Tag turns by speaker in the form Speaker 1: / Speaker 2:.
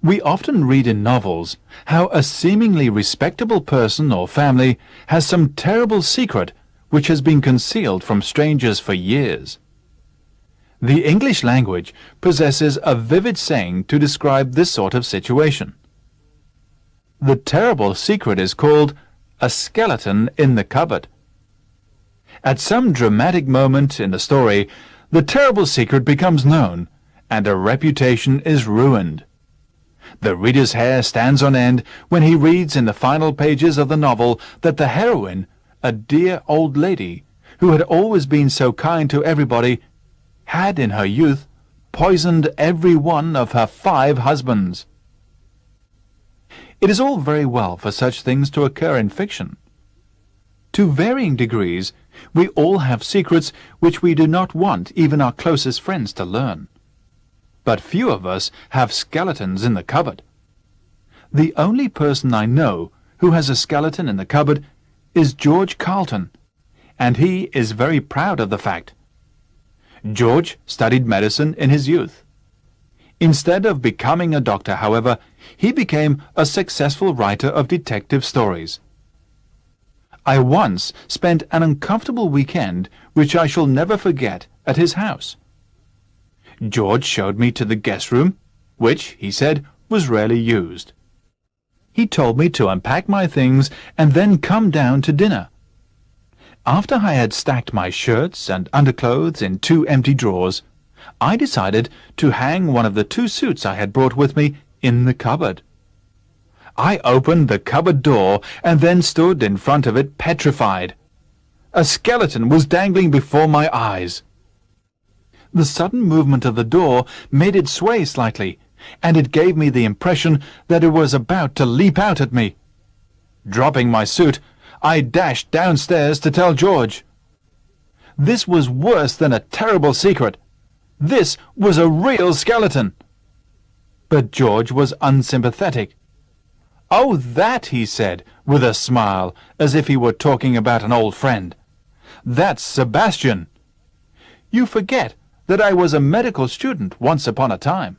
Speaker 1: We often read in novels how a seemingly respectable person or family has some terrible secret which has been concealed from strangers for years. The English language possesses a vivid saying to describe this sort of situation. The terrible secret is called a skeleton in the cupboard. At some dramatic moment in the story, the terrible secret becomes known, and a reputation is ruined. The reader's hair stands on end when he reads in the final pages of the novel that the heroine, a dear old lady, who had always been so kind to everybody, had in her youth poisoned every one of her 5 husbands. It is all very well for such things to occur in fiction. To varying degrees, we all have secrets which we do not want even our closest friends to learn. But few of us have skeletons in the cupboard. The only person I know who has a skeleton in the cupboard is George Carlton, and he is very proud of the fact. George studied medicine in his youth. Instead of becoming a doctor, however, he became a successful writer of detective stories. I once spent an uncomfortable weekend which I shall never forget at his house. George showed me to the guest room, which, he said, was rarely used. He told me to unpack my things and then come down to dinner. After I had stacked my shirts and underclothes in 2 empty drawers, I decided to hang one of the 2 suits I had brought with me in the cupboard. I opened the cupboard door and then stood in front of it petrified. A skeleton was dangling before my eyes. The sudden movement of the door made it sway slightly, and it gave me the impression that it was about to leap out at me. Dropping my suit, I dashed downstairs to tell George. This was worse than a terrible secret. This was a real skeleton. But George was unsympathetic. "Oh, that," he said, with a smile, as if he were talking about an old friend. "That's Sebastian. You forget that I was a medical student once upon a time."